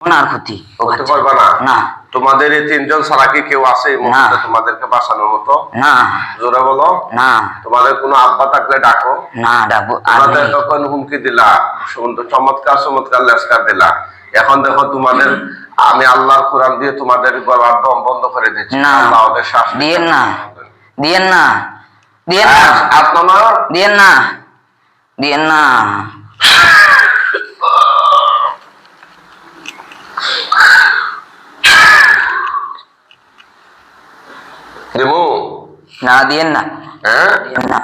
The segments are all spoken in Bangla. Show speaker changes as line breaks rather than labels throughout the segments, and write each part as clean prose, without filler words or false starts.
আর ক্ষতি
করতে পারবে না।
না
তোমাদের এই তিনজন ছাড়া কি কেউ আছে এই মুহূর্তে তোমাদেরকে বাঁচানোর মতো?
না।
জোরে বলো
না।
তোমাদের কোনো আব্বা থাকলে ডাকো।
না ডাকবো।
তোমাদের তখন হুমকি দিলা, চমৎকার চমৎকার লেসকার দিলা। এখন দেখো তোমাদের, আমি আল্লাহর কোরআন দিয়ে তোমাদের গলার দম বন্ধ করে দিচ্ছি। আল্লাহ ওদের শাস্তি
দিয়েন না, দিয়েন না, দিয়েন না,
আপনারা
দিয়েন না, দিয়েন না।
দেবো
না, দিয়েন না।
হ্যাঁ,
দিয়েন না।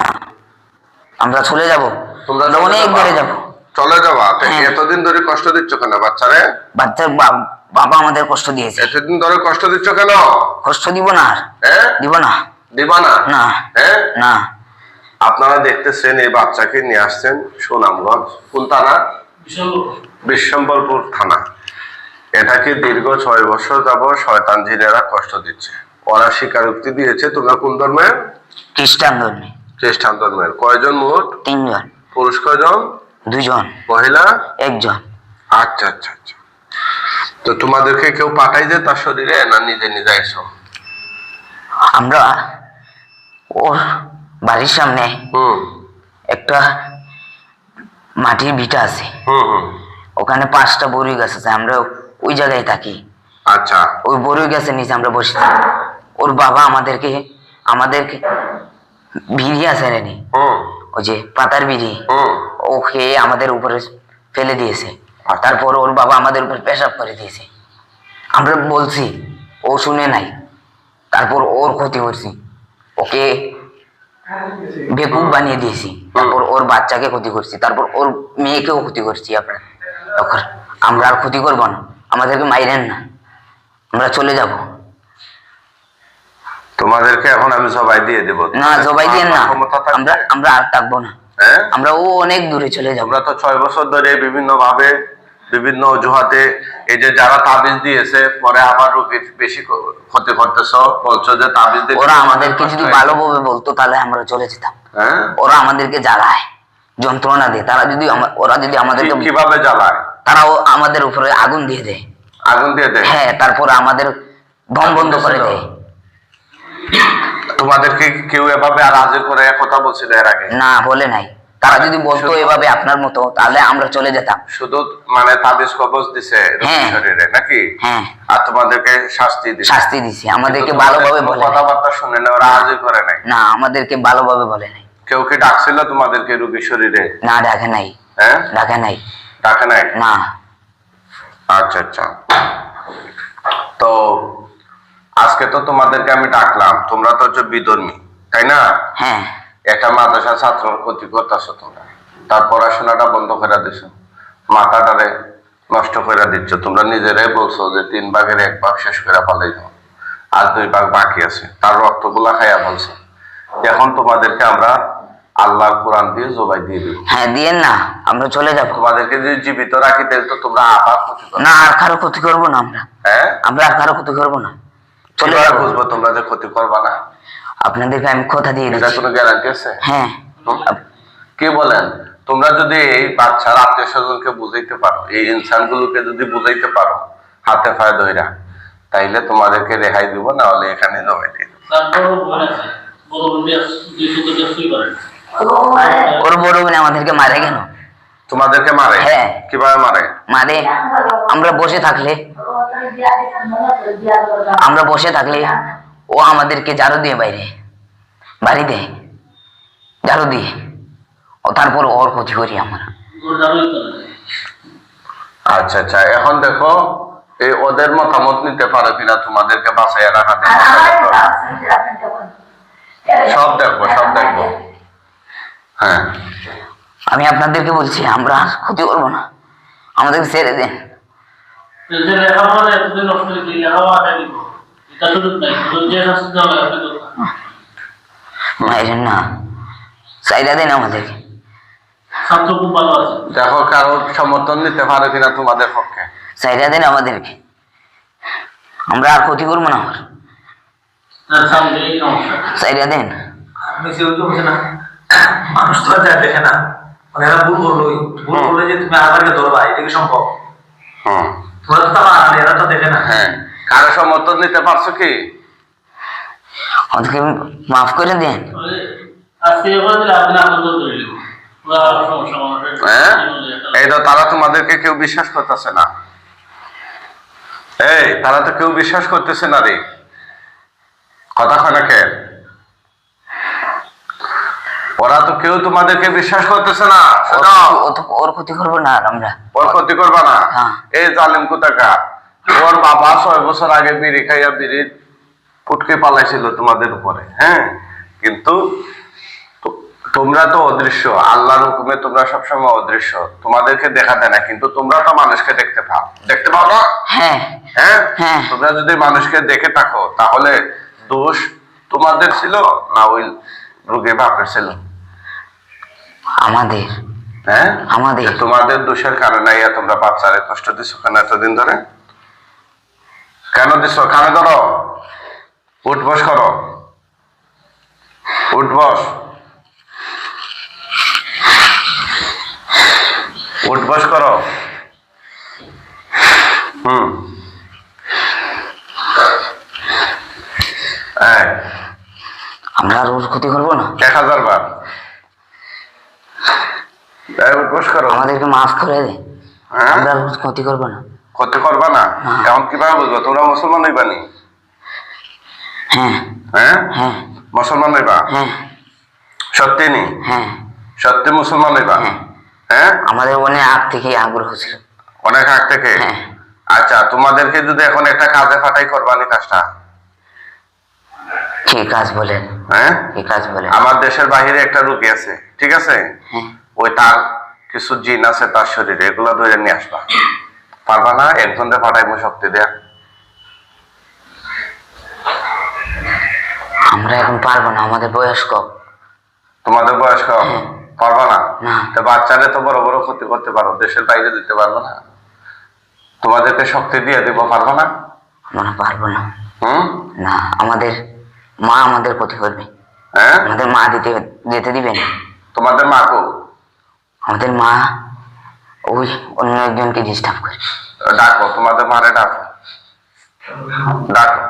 আমরা চলে যাব,
তোমরা
অনেক দূরে যাব।
চলে যাবা? এতদিন ধরে কষ্ট দিচ্ছ কেন বাচ্চারে?
বাচ্চার বাবা আমাদের কষ্ট দিয়েছে।
এতদিন ধরে কষ্ট দিচ্ছ কেন?
কষ্ট দিব না আর।
হ্যাঁ,
দিব না।
দিবা না?
না।
হ্যাঁ,
না।
আপনারা দেখতেছেন এই বাচ্চাকে নিয়ে আসছেন সুনামগঞ্জ, কোন থানা? বিশ্বম্বলপুর থানা। এটাকে দীর্ঘ 6 বছর যাবত শয়তান জিনেরা কষ্ট দিচ্ছে। ওরা স্বীকারোক্তি দিয়েছে তোমরা কোন ধর্মের?
খ্রিস্টান ধর্মে।
খ্রিস্টান ধর্মের। কয়জন মোট?
3 জন।
পুরুষ কয়জন?
2 জন।
মহিলা
1 জন।
আচ্ছা আচ্ছা আচ্ছা। তো তোমাদেরকে কেউ পাঠাই যে তার শরীরে, না নিজে নিজে এসো?
আমরা ওর বাড়ির সামনে একটা মাটির ভিটা আছে, ওখানে 5টা বড়ই গাছ আছে, আমরা ওই জায়গায় থাকি।
আচ্ছা।
ওই বড়ই গাছের নিচে আমরা বসে থাকি। ওর বাবা আমাদেরকে বিড়ি আছে রেনি, ওই যে পাতার বিড়ি, ও খেয়ে আমাদের উপরে ফেলে দিয়েছে। তারপর ওর বাবা আমাদের উপর পেশাব করে দিয়েছে। আমরা বলছি, ও শুনে নাই। তারপর ওর ক্ষতি করছি, ওকে বেকুব বানিয়ে দিয়েছি। তারপর ওর বাচ্চাকে ক্ষতি করছি, তারপর ওর মেয়েকেও ক্ষতি করছি। আপনার তখন আমরা আর ক্ষতি করবো না, আমাদেরকে মাইরেন না, আমরা চলে যাব।
তোমাদেরকে এখন আমি জবাই দিয়ে দেব।
না, জবাই দিয়ে না, আমরা আর থাকবো না। আমরা ও অনেক দূরে চলে যাবো।
আমরা তো 6 বছর ধরে বিভিন্ন ভাবে বিভিন্ন অজুহাতে, এই যে যারা তাবিজ দিয়েছে পরে আবার রোগীর বেশি ক্ষতি করতেছ, বলছো যে তাবিজ দিয়ে।
ওরা আমাদেরকে যদি ভালোভাবে বলতো তাহলে আমরা চলে যেতাম। ওরা আমাদেরকে জ্বালায়, যন্ত্রণা দেয়। ওরা যদি আমাদেরকে
কিভাবে জ্বালায়?
তারাও আমাদের উপরে আগুন দিয়ে দেয়।
আগুন দিয়ে দেয়?
হ্যাঁ, তারপর আমাদের দম বন্ধ করে দেয়।
তোমাদেরকে কেউ এভাবে আর হাজির করে কথা বলছিল এর আগে?
না, বলে নাই। তারা যদি বলতো এভাবে আপনার মতো, তাহলে আমরা চলে যেতাম।
শুধু মানে তাবিজ কবজ দিছে শরীরে নাকি?
হ্যাঁ।
আর তোমাদেরকে শাস্তি
দিছে, আমাদেরকে ভালোভাবে বলে।
কথাবার্তা শুনে না, ওরা হাজির করে নাই?
না, আমাদেরকে ভালোভাবে বলে নাই।
কেউ কি ডাকছিল তোমাদেরকে রোগীর শরীরে?
না, ডাকে নাই।
হ্যাঁ,
ডাকে নাই।
ডাকে নাই?
না।
আচ্ছা আচ্ছা। তো আজকে তো তোমাদেরকে আমি ডাকলাম, তোমরা তো হচ্ছে বিধর্মী, তাই না?
হ্যাঁ।
একটা মাদ্রাসা ছাত্র ক্ষতি করতেছো তোমরা, তার পড়াশোনাটা বন্ধ করে দিছো, মাথাটারে নষ্ট করে দিচ্ছ। তোমরা নিজেরাই বলছো যে 3 ভাগের 1 ভাগ শেষ করে পালাই যাও, আর 2 ভাগ বাকি আছে, তার রক্তগুলা খাইয়া বলছো। এখন তোমাদেরকে আমরা আল্লাহর কোরআন দিয়ে জবাই দিয়ে দিব।
হ্যাঁ, দিয়েন না, আমরা চলে যাব।
তোমাদেরকে যদি জীবিত রাখি তাহলে তো তোমরা আবার ক্ষতি করবে।
না, আর কারো ক্ষতি করবো না আমরা।
হ্যাঁ,
আমরা আর কারো ক্ষতি করবো না, চলে
কিভাবে
যাব।
বুঝবো তোমরা যে ক্ষতি করবা না?
আপনাদেরকে আমি কথা দিয়ে
এটা
দিচ্ছি।
কোনো গ্যারান্টি আছে?
হ্যাঁ।
কি বলেন? তোমরা যদি এই বাচ্চার আত্মীয় স্বজনকে বুঝাইতে পারো, এই ইনসানগুলোকে যদি বুঝাইতে পারো হাতে পায়ে ধইরা, তাইলে তোমাদেরকে রেহাই দিব, না হলে এখানে জমাই দিয়ে দেব।
ওর বড় বোন আমাদেরকে মারে কেন?
তোমাদেরকে মারে?
হ্যাঁ।
কিভাবে মারে?
মারে, আমরা বসে থাকলে ও আমাদেরকে ঝাড়ু দিয়ে বাড়ি দেয়, ঝাড়ু দিয়ে। ও তারপর ওর ক্ষতি করি আমরা।
আচ্ছা আচ্ছা। এখন দেখো এই ওদের মতামত নিতে পারো কিনা তোমাদেরকে বাঁচাইয়া রাখাতে। সব দেখবো, সব দেখবো। হ্যাঁ,
আমি আপনাদেরকে বলছি, আমরা ক্ষতি করবো না, আমাদেরকে ছেড়ে দেন। না, চাইরা দেন আমাদেরকে।
দেখো কারো সমর্থন নিতে পারো কিনা তোমাদের পক্ষে।
চাইরা দেন আমাদেরকে, আমরা আর ক্ষতি করবো না। চাইরা দেন।
মানুষ তো দেখে না, ভুল করলো যে তুমি আবার ধরবা, এটা কি সম্ভব? ওরা তো বাঙালি, এরা তো দেখে না।
হ্যাঁ, কারো সমর্থন নিতে পারছো কি?
ওদেরকে মাফ করে দেন।
আজকে এবার দিলে আপনি আপনার করে দিব সমস্যা মানুষের
হ্যাঁ, এই তো তারা তোমাদেরকে কেউ বিশ্বাস করতেছে না। এই তারা তো কেউ বিশ্বাস করতেছে না রে, কথা কয় না কেন? ওরা তো কেউ তোমাদেরকে বিশ্বাস করতেছে না। শোনো,
ওর ক্ষতি করবো না আর আমরা।
ওর ক্ষতি করবা না।
হ্যাঁ।
এই জালিম কোথাকার, ওর বাবা 6 বছর আগে বিড়ি খাইয়া বিড়ির পুটকে পালাইছিল তোমাদের উপরে। হ্যাঁ, কিন্তু তোমরা তো অদৃশ্য, আল্লাহর হুকুমে তোমরা সবসময় অদৃশ্য, তোমাদেরকে দেখা দেয় না, কিন্তু তোমরা তো মানুষকে দেখতে পাও না?
হ্যাঁ
হ্যাঁ,
হ্যাঁ।
তোমরা যদি মানুষকে দেখে থাকো তাহলে দোষ তোমাদের ছিল না ওই রোগী বাপের ছিল?
আমাদের।
হ্যাঁ,
আমাদের।
তোমাদের দোষের কারণে তোমরা বাচ্চারে কষ্ট দিছো কেন এতদিন ধরে? কেন দিছো? কানে ধরো, উঠ বস করো, উঠ বস, উঠ বস করো। হ্যাঁ,
আমরা আর ওর ক্ষতি করবো না।
1000 বার। উঠ বস করো।
আমাদেরকে মাফ করে দে,
হ্যাঁ,
আমরা আর ওর ক্ষতি করবো না।
ক্ষতি করবা না? এখন কিভাবে বুঝবো তোমরা মুসলমান হইবানি?
হ্যাঁ
হ্যাঁ,
হ্যাঁ
মুসলমান হইবা?
হ্যাঁ
সত্যি নি?
হ্যাঁ।
সত্যি মুসলমান হইবা?
হ্যাঁ।
হ্যাঁ,
আমাদের অনেক আগ থেকে আগ্রহ ছিল।
অনেক আগ থেকে?
হ্যাঁ।
আচ্ছা, তোমাদেরকে যদি এখন একটা কাজে ফাটাই করবানি কাজটা?
কি কাজ বলেন?
হ্যাঁ,
কি কাজ বলেন?
আমার দেশের বাহিরে একটা রোগী আছে, ঠিক আছে?
হ্যাঁ।
ওই তার কিছু জিন আছে তার শরীরে, এগুলো ধরে নিয়ে আসবা। পারবা না? একজনকে ফাটাইবো শক্তি দেয়া।
আমরা এখন পারবো না, আমাদের বয়স কম।
তোমাদের বয়স কম, পারবা না?
না।
তো বাচ্চারে তো বড় বড় ক্ষতি করতে পারো, দেশের বাইরে দিতে পারবো না? তোমাদেরকে শক্তি দিয়ে দিব, পারবো না?
আমরা পারবো না।
হুম,
না, আমাদের মা আমাদের ক্ষতি করবে।
হ্যাঁ,
আমাদের মা যেতে দিবে না।
তোমাদের মা কো?
আমাদের মা ওই অন্য একজনকে ডিস্টার্ব করে।
ডাকো, তোমাদের মারে ডাকো, ডাকো,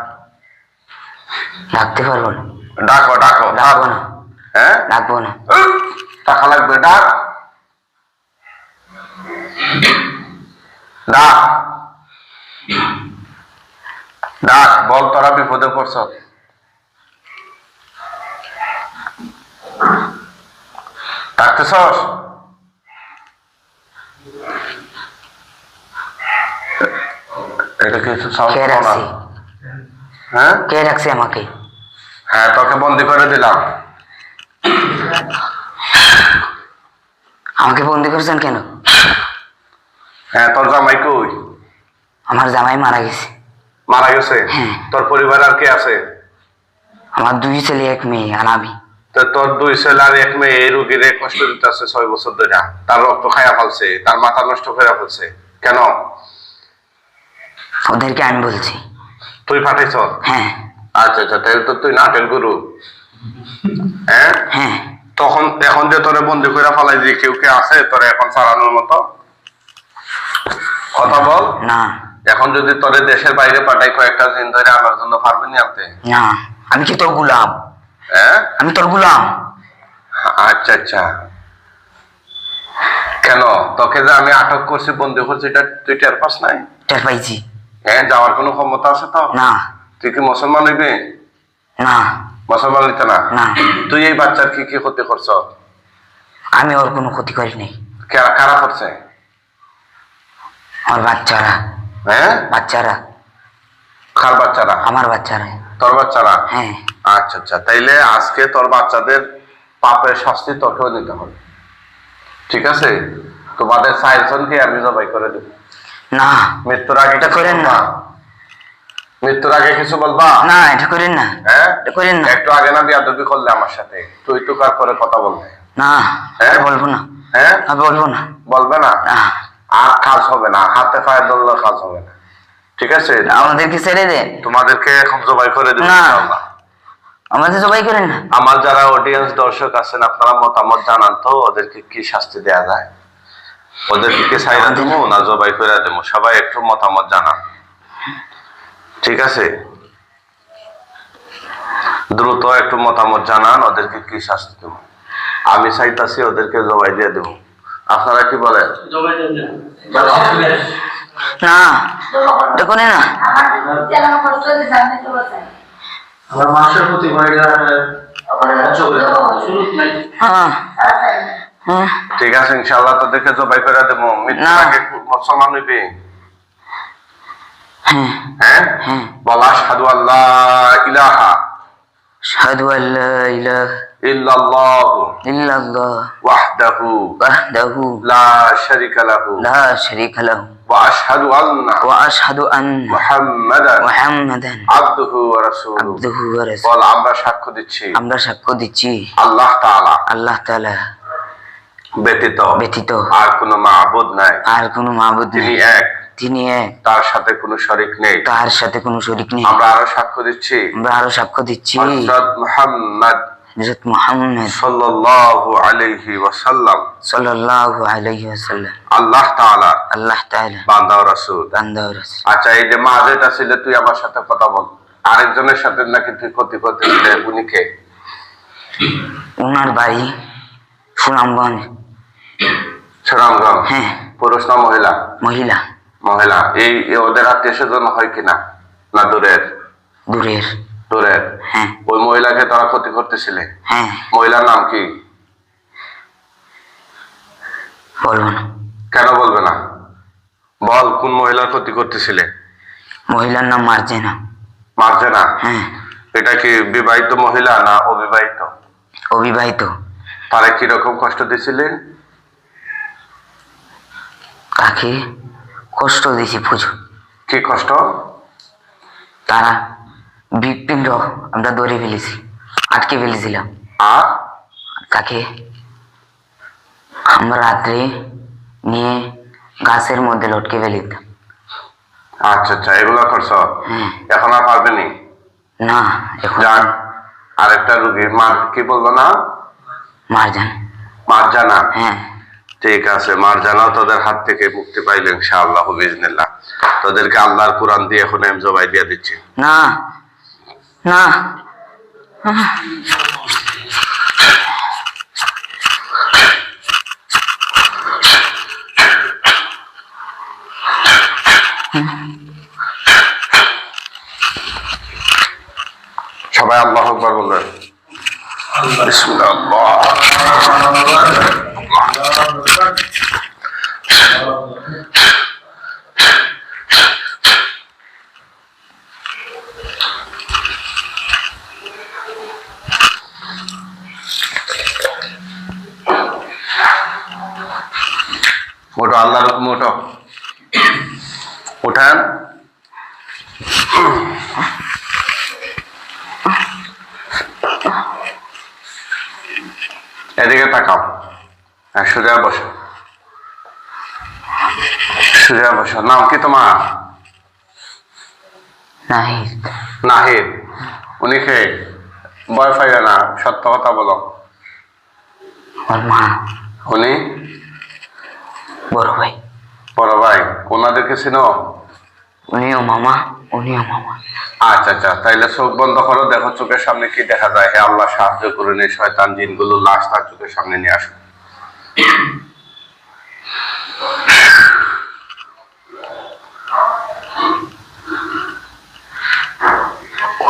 ডাকতে পারবো না।
ডাকো, ডাকো।
ডাকবো না,
হ্যাঁ,
ডাকবো না।
টাকা লাগবে, ডাক, ডাক, ডাক। বল তোরা বিপদে পড়ছ। ডাকতেছস? এটা কিছু সাউন্ড
কে
করো না।
রাখছি?
হ্যাঁ,
কে রাখছে আমাকে?
হ্যাঁ, তোকে বন্দি করে দিলাম।
আমাকে বন্দি করছেন কেন?
হ্যাঁ, তোর জামাই কই?
আমার জামাই মারা গেছে।
মারা গেছে?
হ্যাঁ।
তোর পরিবার আর কে আছে?
আমার 2 ছেলে 1 মেয়ে আর আমি।
তো তোর 2 ছেলে আর 1 মেয়ে এই রোগীরে কষ্ট দিতেছে 6 বছর ধরে, তার রক্ত খাইয়া ফেলছে, তার মাথা নষ্ট করে ফেলছে। কেন?
ওদেরকে আমি বলছি।
তুই পাঠাইছ?
হ্যাঁ
আচ্ছা আচ্ছা, তাহলে তো তুই নাটেল গুরু। হ্যাঁ,
হ্যাঁ।
তখন এখন যে তোরে বন্দি করে ফেলাই যে কেউ কে আছে তোরে এখন চালানোর মতো? কথা বল।
না
এখন যদি তোরে দেশের বাইরে পাঠাই কয়েকটা দিন ধরে আনার জন্য পারবি নি আনতে?
না, আমি কি তোর গুলাম?
হ্যাঁ,
আমি তোর গুলাম?
আচ্ছা আচ্ছা। কেন তোকে যে আমি আটক করছি, বন্দি করছি, এটা তুই টের পাস নাই?
টের পাইছি।
হ্যাঁ, যাওয়ার কোনো ক্ষমতা আছে তো?
না
তুই কি মুসলমান হইবি?
না
মুসলমান হইতে না?
না।
তুই এই বাচ্চার কি কি ক্ষতি করছ?
আমি ওর কোনো ক্ষতি করি নাই।
কারা করছে?
আমার বাচ্চারা।
হ্যাঁ,
বাচ্চারা?
কার বাচ্চারা?
আমার বাচ্চারা।
তোর বাচ্চারা?
হ্যাঁ।
আচ্ছা আচ্ছা, তাইলে আজকে তোর বাচ্চাদের পাপের শাস্তি তোকেও নিতে হবে, ঠিক আছে? তোমাদের 4 জনকে আমি জবাই করে দেব।
না,
মৃত্যুর আগে
এটা
কিছু
করেন
বলবা?
না।
মৃত্যুর আগে কিছু বলবা?
না, এটা করেন না।
হ্যাঁ,
এটা করেন না।
একটু আগে না বিয়াদবি করলে আমার সাথে, তুই তো কার করে কথা বলবে?
না,
হ্যাঁ?
বলবো না।
হ্যাঁ,
আমি বলবো না।
বলবে না?
না,
আর কাজ হবে না, হাতে পায়ে ধরলে কাজ হবে না, ঠিক আছে?
আমাদেরকে ছেড়ে দেন।
তোমাদেরকে এখন জবাই করে দেব
না।
ইনশাআল্লাহ।
আমাদের সবাই করেন না।
আমার যারা অডিয়েন্স দর্শক আছেন, আপনারা মতামত জানান তো ওদেরকে কি শাস্তি দেয়া যায়। ওদেরকে সাইরা দেবো না জবাই করে দেবো, সবাই একটু মতামত জানান। ঠিক আছে, দ্রুত একটু মতামত জানান, ওদেরকে কি শাস্তি দেবো। আমি চাইতাছি ওদেরকে জবাই দিয়ে দেবো, আপনারা কি বলেন?
জবাই দিয়ে দেন।
না দেখুন না,
আমার মাসের প্রতি বাড়িটা
শুরু নাই।
হ্যাঁ হ্যাঁ
ঠিক আছে, ইনশাআল্লাহ তোদেরকে জবাই করে দেবো। মৃত্যুটাকে মুসলমান হইবে।
হ্যাঁ
হ্যাঁ,
হ্যাঁ।
বলা আশহাদু আল্লাহ ইলাহা
আশহাদু আল্লা ইলাহা
ইল্লাল্লাহু
ইল্লাল্লাহ
ওয়াহদাহু
ওয়াহদাহু
লা শারীকা লাহু
লা শারীকা লাহু
ওয়া আশহাদু আন্না
ওয়া আশহাদু আন্না
মুহাম্মাদান
মুহাম্মাদান
আবদুহু ওয়া রাসূলুহু।
আবদুহু ওয়া রাসূলুহু।
বল, আমরা সাক্ষ্য দিচ্ছি
আমরা সাক্ষ্য দিচ্ছি
আল্লাহ তাআলা
আল্লাহ তাআলা
ব্যতীত
ব্যতীত
আর কোনো মাবুদ নাই,
আর কোনো মাবুদ
তিনি
নেই,
এক,
তিনি এক,
তার সাথে কোনো শরীক নেই।
তার সাথে কোনো শরীক নেই।
আমরা আরো সাক্ষ্য দিচ্ছি
আমরা আরো সাক্ষ্য দিচ্ছি
হযরত মুহাম্মদ
হযরত মুহাম্মদ
সাল্লাল্লাহু আলাইহি ওয়াসাল্লাম
সাল্লাল্লাহু আলাইহি ওয়াসাল্লাম
আল্লাহ তাআলা
আল্লাহ তাআলা
বান্দা ও রাসূল।
বান্দা ও রাসূল।
আচ্ছা, এই যে মা যেটা ছিল, তুই আমার সাথে কথা বল। আরেকজনের সাথে নাকি তুই ক্ষতি করতেছিলে, উনি কে?
ওনার বাড়ি সুনামগঞ্জ।
সুনামগঞ্জ।
হ্যাঁ,
পুরুষ না মহিলা?
মহিলা।
মহিলা। এই ওদের আত্মীয় স্বজন হয় কিনা, না দূরের?
দূরের।
দূরের।
হ্যাঁ
ওই মহিলাকে তোরা ক্ষতি করতেছিলে?
হ্যাঁ।
মহিলার নাম কি?
বলবো না।
কেন বলবে না? বল, কোন মহিলার ক্ষতি করতেছিলে?
মহিলার নাম মার্জেনা।
মার্জেনা?
হ্যাঁ।
এটা কি বিবাহিত মহিলা না অবিবাহিত?
অবিবাহিত।
তারা কিরকম কষ্ট দিছিলেন?
তাকে কষ্ট দিয়েছি প্রচুর।
কি কষ্ট?
তারা হৃৎপিণ্ড আমরা ধরে ফেলেছি, আটকে ফেলেছিলাম।
আর
তাকে আমরা রাত্রে নিয়ে গাছের মধ্যে লটকে ফেলে দিতাম।
আচ্ছা আচ্ছা, এগুলো করছো?
হ্যাঁ।
এখন আর পারবেনি?
না, এখন
যাক, আরেকটা রুগী মার কি বললো না?
মারজান।
মারজানা?
হ্যাঁ।
ঠিক আছে, মারজানাও তোদের হাত থেকে মুক্তি পাইলে ইনশাআল্লাহ বিজনিল্লাহ। তোদেরকে আল্লাহর কোরআন দিয়ে এখন আমি জবাই দিয়ে দিচ্ছি।
না না,
সবাই আল্লাহু আকবার বলবেন। বিসমিল্লাহ। ওঠো, আল্লাহর হুকুমে ওঠো, উঠান। এদিকে তাকাও। হ্যাঁ, সোজা বসো, সোজা বসো। নাম কি তোমার?
নাহিদ।
নাহিদ। উনি কে? ভয় পাইবে না, সত্য কথা বলো।
ওর মা।
উনি
বড় ভাই।
বড় ভাই। ওনাদেরকে চিনো?
উনিও মামা, উনিও মামা।
আচ্ছা আচ্ছা, তাইলে চোখ বন্ধ করো, দেখো চোখের সামনে কি দেখা যায়। হে আল্লাহ, সাহায্য করে নে, শয়তান জিনগুলো লাশ তার চোখের সামনে নিয়ে আসো।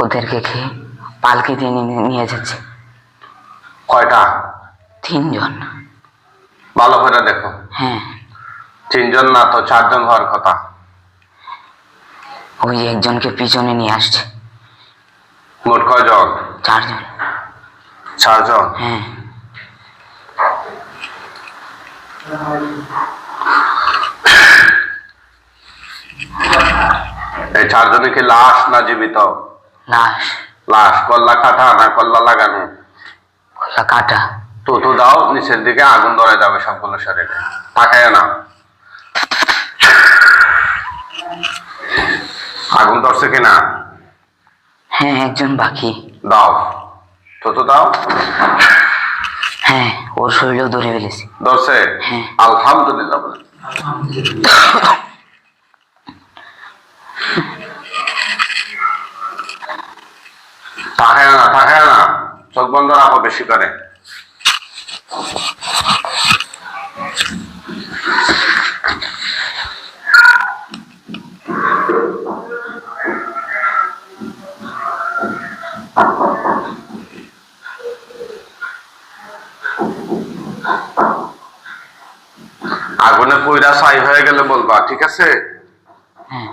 ওদেরকে খেয়ে পালকি দিয়ে নিয়ে যাচ্ছে।
কয়টা?
3 জন।
ভালো করে দেখো।
হ্যাঁ,
3 জন না তো 4 জন হওয়ার কথা।
ওই একজনকে পিছনে নিয়ে আসছে।
মোট কয়জন?
4 জন।
4 জন।
হ্যাঁ।
এই 4 জনে কি লাশ না জীবিত?
লাশ।
লাশ। কল্লা কাটা না কল্লা লাগানো?
কলা কাটা।
তো দাও, নিচের দিকে আগুন ধরে যাবে সবগুলো শরীরে। তাকায় না। আগুন ধরছে কিনা?
হ্যাঁ, একজন বাকি।
দাও, তো দাও।
হ্যাঁ, ওর শরীরেও ধরে ফেলেছে।
ধরছে?
হ্যাঁ।
আলহামদুলিল্লাহ বলেন। তাকায় না, চোখ বন্ধ রাখো বেশি করে। আগুনে পুইরা ছাই হয়ে গেলে বলবা, ঠিক আছে?
হ্যাঁ।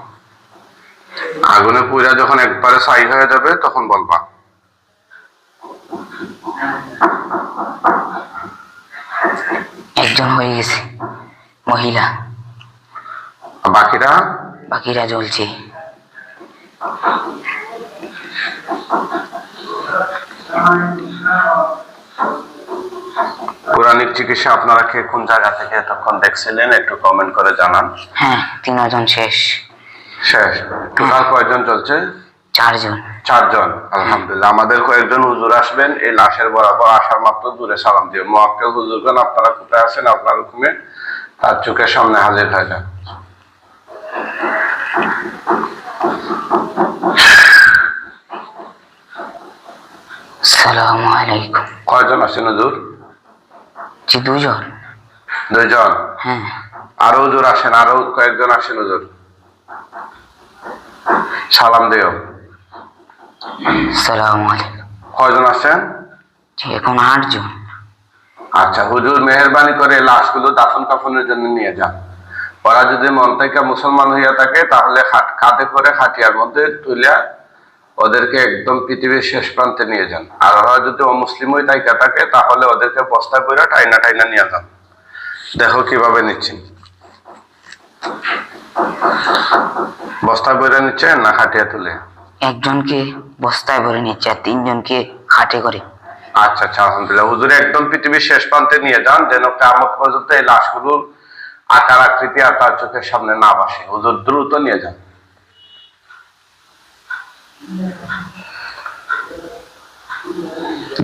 আগুনে পুইরা যখন একবারে ছাই হয়ে যাবে তখন বলবা।
একজন হয়ে গেছে মহিলা,
বাকিরা?
বাকিরা জ্বলছে।
পৌরাণিক চিকিৎসা আপনারা কে কোন জায়গা থেকে এতক্ষণ দেখছিলেন একটু কমেন্ট করে জানান।
হ্যাঁ, 3জন শেষ।
শেষ? টোটাল কয়জন চলছে?
4জন।
4জন। আলহামদুলিল্লাহ। আমাদের কয়েকজন হুজুর আসবেন, এই লাশের বরাবর আসার মাত্র দূরে সালাম দিও। মুআক্কেল হুজুরগণ আপনারা কোথায় আছেন, আপনার হুকুমে তার চোখের সামনে হাজির হয়ে যান।
আসসালামু আলাইকুম।
কয়জন আছেন হুজুর?
জি, 2জন।
2জন?
হ্যাঁ।
আরো হুজুর আসেন, আরো কয়েকজন আসেন হুজুর, সালাম দিও।
আসসালামু আলাইকুম।
কয়জন আসেন?
জি, এখন 8জন।
আচ্ছা হুজুর, মেহেরবানি করে লাশগুলো দাফন কাফনের জন্য নিয়ে যান। ওরা যদি মন থেকে মুসলমান হইয়া থাকে তাহলে কাঁধে করে খাটিয়ার মধ্যে তুলিয়া ওদেরকে একদম পৃথিবীর শেষ প্রান্তে নিয়ে যান। আর ওরা যদি অমুসলিম হয়ে থাকে তাহলে ওদেরকে বস্তায় করে টাইনা টাইনা নিয়ে যান। দেখো কিভাবে নিচ্ছেন, বস্তায় বইরা নিচ্ছেন না খাটিয়া তুলে?
একজনকে বস্তায় ভরে নিচ্ছে আর 3জনকে খাটে করে।
আচ্ছা আচ্ছা, আলহামদুলিল্লাহ। হুজুর একদম পৃথিবীর শেষ প্রান্তে নিয়ে যান, যেন কিয়ামত পর্যন্ত এই লাশগুলোর আকার আকৃতি আর তার চোখের সামনে না বাসে। হুজুর দ্রুত নিয়ে যান।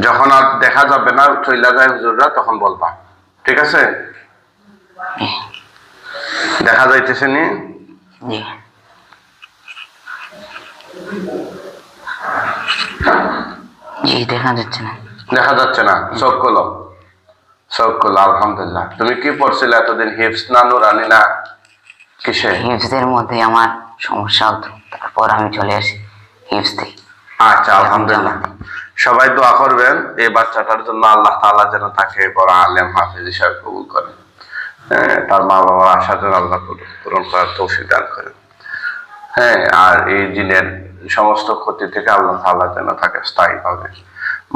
যখন আর দেখা যাবে না, চইলা যায় হুজুররা, তখন বলবা, ঠিক আছে? দেখা যাইতেছে নি?
জি। জি, দেখা যাচ্ছে না।
দেখা যাচ্ছে না? চোখ খোলো, চোখ খোলো। আলহামদুলিল্লাহ। তুমি কি পড়ছিলে এতদিন? হিফজ না নুরানি না কিসে?
হিফজের মধ্যে আমার সমস্যা হতো, তারপর আমি চলে আসি হিফজ থেকে।
আচ্ছা, আলহামদুলিল্লাহ। সবাই দোয়া করবেন এই বাচ্চাটার জন্য, আল্লাহ তাআলা যেন তাকে বড় আলেম হাফেজ হিসাবে কবুল করেন। তার মা বাবার আশা যেন আল্লাহ পূরণ করার তৌফিক দান করেন। হ্যাঁ, আর এই জিনের সমস্ত ক্ষতি থেকে আল্লাহ তাআলা যেন তাকে স্থায়ীভাবে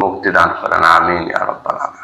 মুক্তি দান করেন। আমিন ইয়া রাব্বাল আলামিন।